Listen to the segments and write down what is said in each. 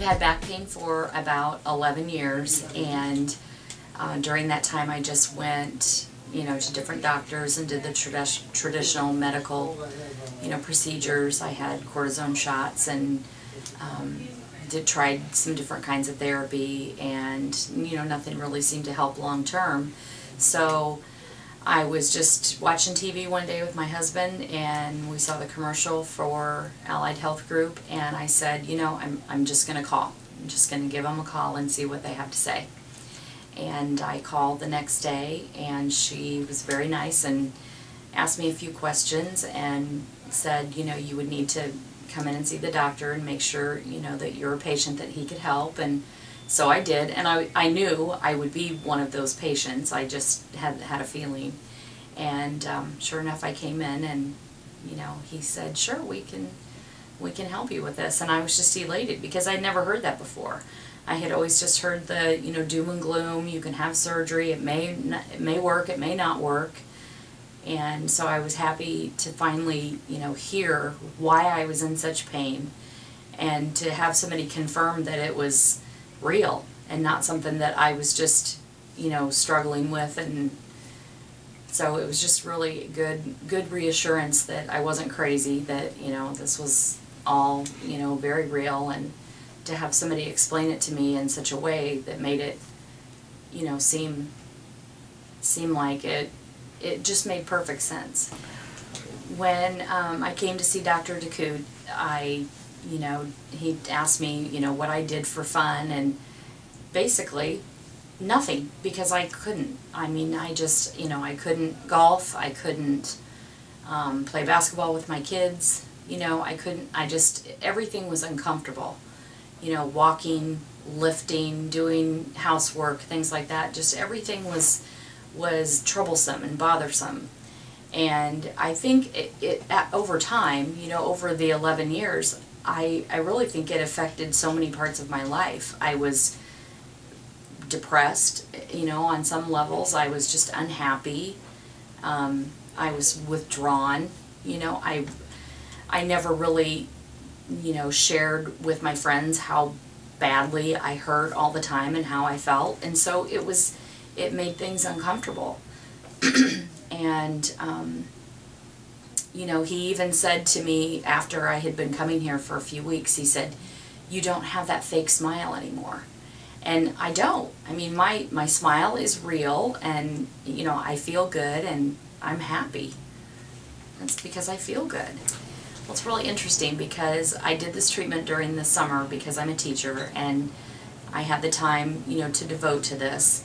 I've had back pain for about 11 years, and during that time I just went, to different doctors and did the traditional medical, procedures. I had cortisone shots and tried some different kinds of therapy, and nothing really seemed to help long term. So I was just watching TV one day with my husband, and we saw the commercial for Allied Health Group, and I said, I'm just going to call. I'm just going to give them a call and see what they have to say. And I called the next day, and she was very nice and asked me a few questions and said, you would need to come in and see the doctor and make sure, that you're a patient that he could help. And so I did, and I knew I would be one of those patients. I just had a feeling. And sure enough, I came in, and he said, sure, we can help you with this. And I was just elated because I'd never heard that before. I had always just heard the doom and gloom. You can have surgery. It may work. It may not work. And so I was happy to finally hear why I was in such pain, and to have somebody confirm that it was real and not something that I was just struggling with. And so it was just really good reassurance that I wasn't crazy, that this was all very real, and to have somebody explain it to me in such a way that made it seem like it just made perfect sense. When I came to see Dr. DeCoud, he asked me what I did for fun, and basically nothing, because I couldn't. I mean, I just I couldn't golf, I couldn't play basketball with my kids, I couldn't. Everything was uncomfortable. Walking, lifting, doing housework, things like that. Just everything was troublesome and bothersome. And I think over time, over the 11 years, I really think it affected so many parts of my life. I was depressed, on some levels. I was just unhappy. I was withdrawn. I never really shared with my friends how badly I hurt all the time and how I felt, and so it made things uncomfortable. And he even said to me after I had been coming here for a few weeks, he said, "You don't have that fake smile anymore." And I don't. I mean, my smile is real, and I feel good, and I'm happy. That's because I feel good. Well, it's really interesting because I did this treatment during the summer because I'm a teacher, and I had the time, to devote to this.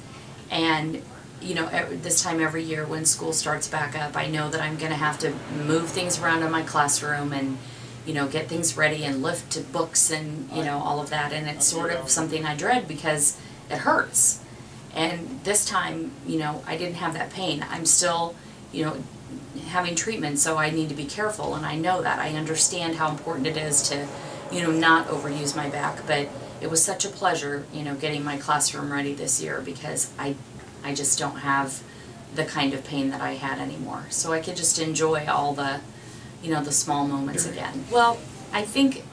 And, this time every year when school starts back up, I know that I'm going to have to move things around in my classroom and, get things ready and lift books and, all of that. And it's sort of something I dread because it hurts. And this time, I didn't have that pain. I'm still, having treatment, so I need to be careful, and I know that. I understand how important it is to, not overuse my back, but it was such a pleasure, getting my classroom ready this year, because I just don't have the kind of pain that I had anymore. So I could just enjoy all the, the small moments again. Well, I think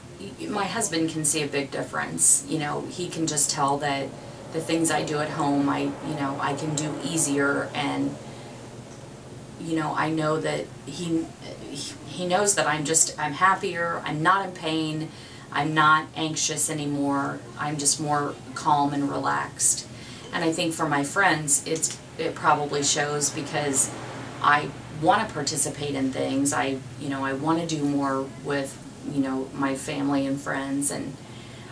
my husband can see a big difference. He can just tell that the things I do at home, I can do easier, and I know that he knows that I'm happier, I'm not in pain, I'm not anxious anymore, I'm just more calm and relaxed. And I think for my friends, it probably shows, because I want to participate in things. I want to do more with, my family and friends, and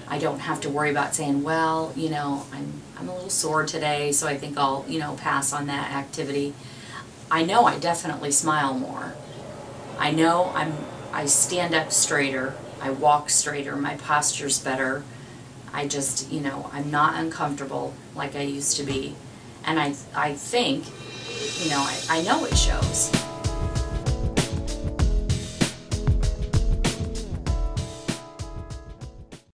I don't have to worry about saying, well, I'm a little sore today, so I think I'll, pass on that activity. I know I definitely smile more. I know I stand up straighter, I walk straighter, my posture's better. I just, I'm not uncomfortable like I used to be. And I think, I know it shows.